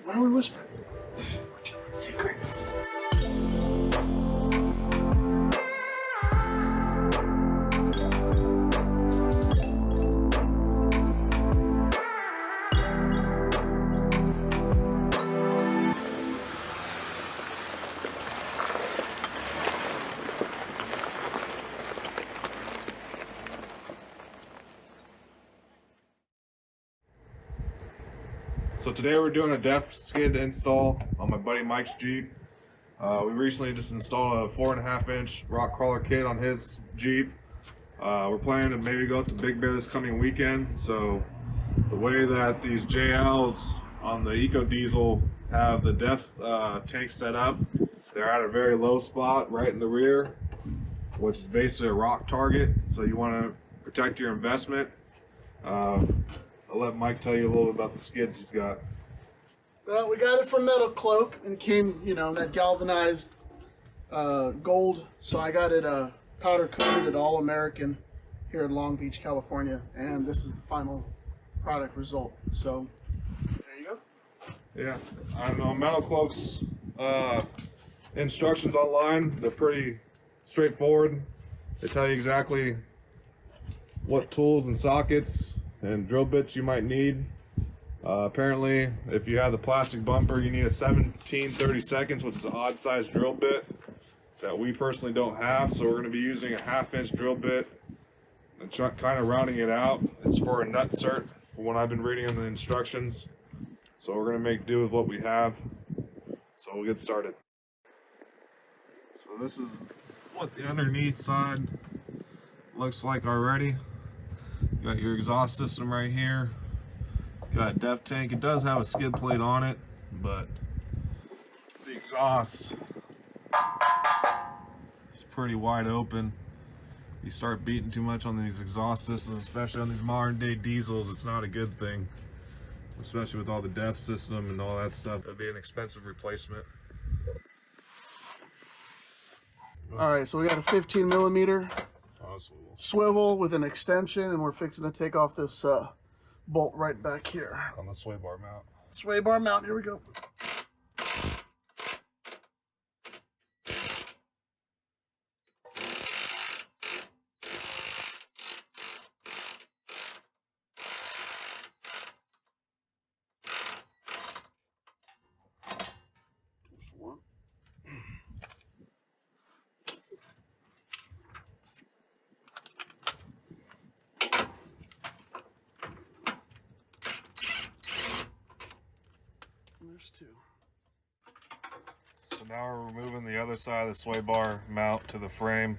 Why are we whispering? We're telling secrets. So today we're doing a depth skid install on my buddy Mike's Jeep. We recently just installed a 4.5 inch rock crawler kit on his Jeep. We're planning to maybe go up to Big Bear this coming weekend. So the way that these JLs on the Eco Diesel have the depth tank set up, they're at a very low spot right in the rear, which is basically a rock target. So you want to protect your investment. I'll let Mike tell you a little bit about the skids he's got. Well, we got it from MetalCloak and came, you know, that galvanized gold. So I got it powder coated at All American here in Long Beach, California, and this is the final product result. So there you go. Yeah, I don't know, MetalCloak's instructions online, they're pretty straightforward. They tell you exactly what tools and sockets and drill bits you might need. Apparently, if you have the plastic bumper, you need a 17/32, which is an odd size drill bit that we personally don't have. So we're going to be using a 1/2 inch drill bit and kind of rounding it out. It's for a nut cert, from what I've been reading in the instructions. So we're going to make do with what we have. So we'll get started. So this is what the underneath side looks like already. You got your exhaust system right here. Got a depth tank. It does have a skid plate on it, but the exhaust is pretty wide open. You start beating too much on these exhaust systems, especially on these modern day diesels, it's not a good thing. Especially with all the depth system and all that stuff. It'd be an expensive replacement. All right, so we got a 15 millimeter Swivel. swivel with an extension, and we're fixing to take off this bolt right back here On the sway bar mount. Sway bar mount. Here we go. One. There's two. So now we're removing the other side of the sway bar mount to the frame.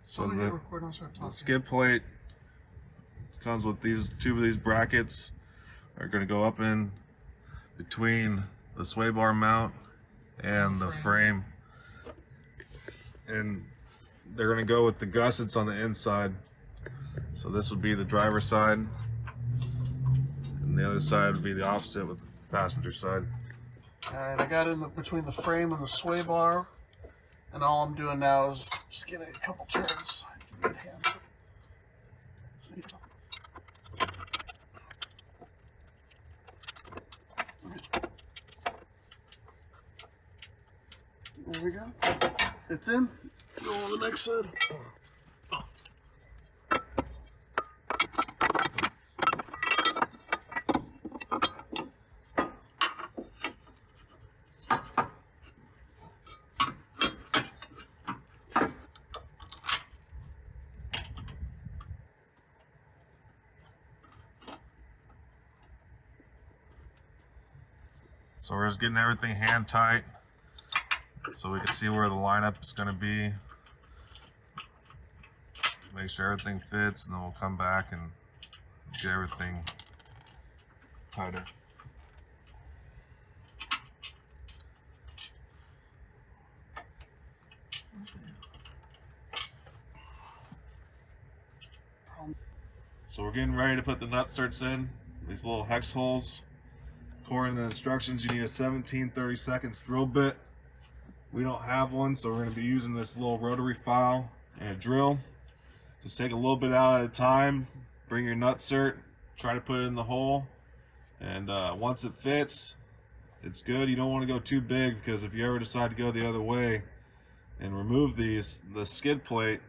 So the skid plate comes with these two of these brackets. Are going to go up in between the sway bar mount and the frame, and they're going to go with the gussets on the inside. So this would be the driver's side, and the other side would be the opposite with the passenger side. All right, I got in between the frame and the sway bar, and all I'm doing now is just getting a couple turns. Good hand. There we go. It's in. Go on the next side. So we're just getting everything hand tight so we can see where the lineup is going to be. Make sure everything fits, and then we'll come back and get everything tighter. So we're getting ready to put the nut certs in, these little hex holes. According to the instructions, you need a 17/32 drill bit. We don't have one, so we're going to be using this little rotary file and a drill. Just take a little bit out at a time, bring your nutsert, try to put it in the hole, and once it fits, it's good. You don't want to go too big, because if you ever decide to go the other way and remove the skid plate,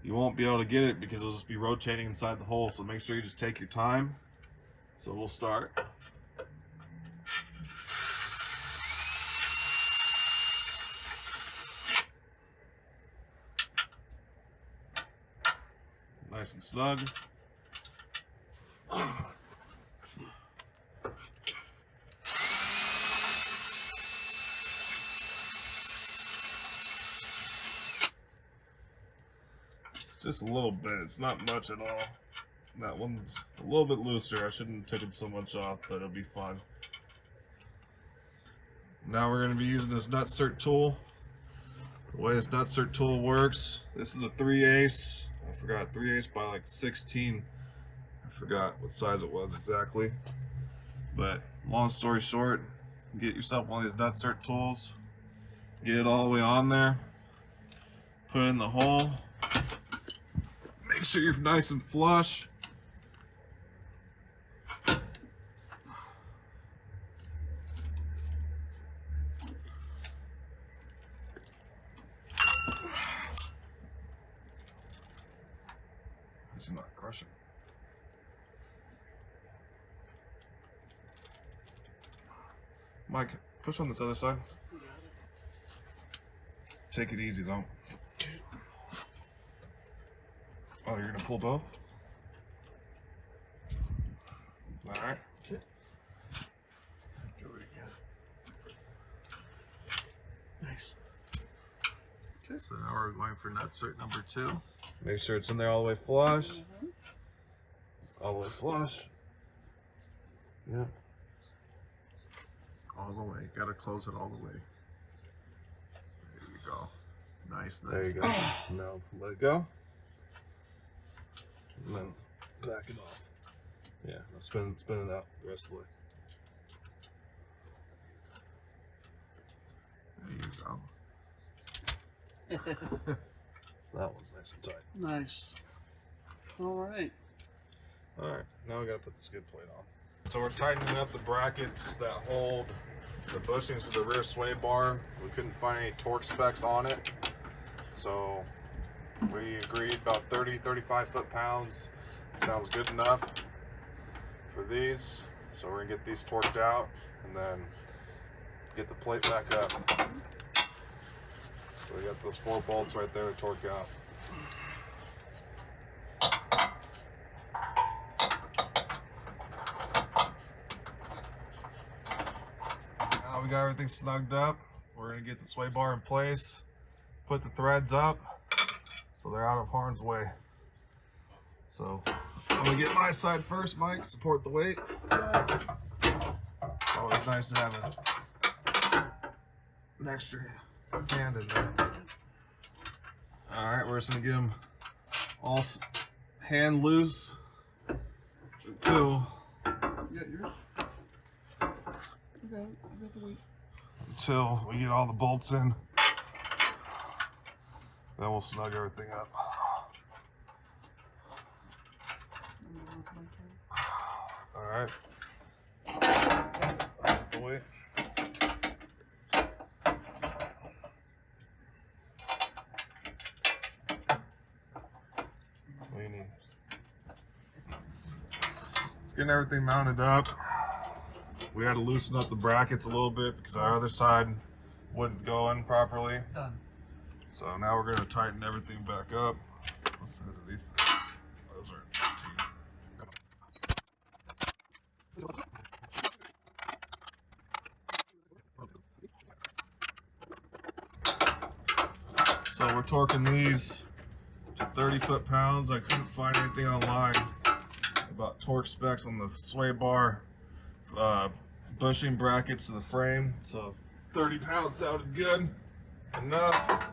you won't be able to get it because it'll just be rotating inside the hole. So make sure you just take your time. So we'll start. Nice and snug. It's just a little bit. It's not much at all. That one's a little bit looser. I shouldn't have taken so much off, but it'll be fine. Now we're going to be using this nutsert tool. The way this nutsert tool works, this is a 3/8. I forgot, 3/8 by like 16. I forgot what size it was exactly. But long story short, get yourself one of these nutsert tools. Get it all the way on there. Put it in the hole. Make sure you're nice and flush. It's not crushing. Mike, push on this other side. Take it easy, though. Oh, you're gonna pull both? Alright. Okay. Do it again. Nice. Okay, so now we're going for nutsert number 2. Make sure it's in there all the way flush. All the way flush. Yeah. All the way. Gotta close it all the way. There you go. Nice, nice. There you go. Now let it go. And then back it off. Yeah, now spin it out the rest of the way. There you go. So that one's nice and tight. Nice. All right. Alright, now we gotta put the skid plate on. So we're tightening up the brackets that hold the bushings for the rear sway bar. We couldn't find any torque specs on it. So we agreed about 35 foot-pounds. Sounds good enough for these. So we're gonna get these torqued out and then get the plate back up. So we got those 4 bolts right there to torque out. Now we got everything snugged up. We're gonna get the sway bar in place, put the threads up so they're out of harm's way. So I'm gonna get my side first, Mike, support the weight. Always nice to have an extra hand in there. Alright, we're just gonna get them all hand loose until You got yours? Okay, I got the weight. until we get all the bolts in. Then we'll snug everything up. Alright. Out the way. What do you need? It's getting everything mounted up. We had to loosen up the brackets a little bit because our other side wouldn't go in properly. Done. So now we're going to tighten everything back up. What's the head of these things? Those are 15. So we're torquing these to 30 foot-pounds. I couldn't find anything online about torque specs on the sway bar bushing brackets to the frame. So 30 pounds sounded good enough.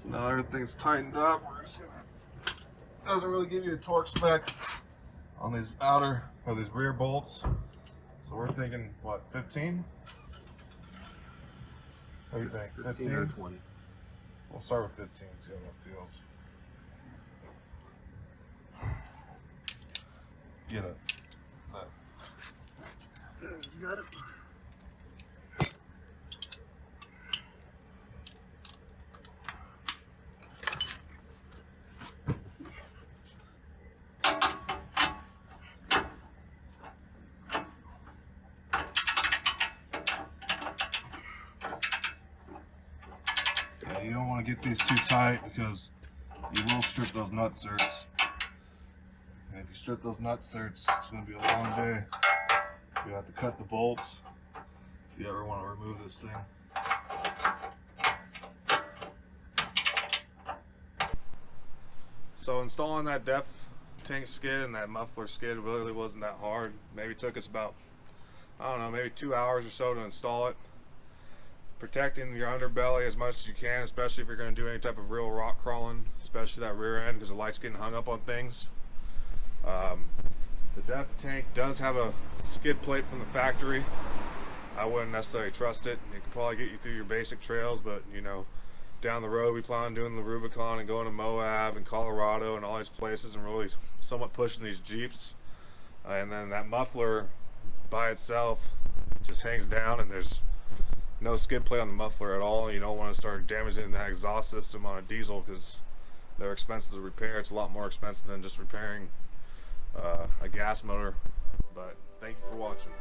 So now everything's tightened up. We're just gonna, doesn't really give you a torque spec on these outer or these rear bolts. So we're thinking what, 15? What do you think? 15 or 20. We'll start with 15, see how that feels. Get it. You got it. Yeah, you don't want to get these too tight because you will strip those nut certs. And if you strip those nut certs, it's going to be a long day. You have to cut the bolts if you ever want to remove this thing. So installing that depth tank skid and that muffler skid really wasn't that hard. Maybe took us about, I don't know, maybe 2 hours or so to install it. Protecting your underbelly as much as you can, especially if you're going to do any type of real rock crawling, especially that rear end, because the light's getting hung up on things. The depth tank does have a skid plate from the factory. I wouldn't necessarily trust it. It could probably get you through your basic trails, but you know, down the road we plan on doing the Rubicon and going to Moab and Colorado and all these places and really somewhat pushing these Jeeps. And then that muffler by itself just hangs down and there's no skid plate on the muffler at all. You don't want to start damaging that exhaust system on a diesel because they're expensive to repair. It's a lot more expensive than just repairing a gas motor. But thank you for watching.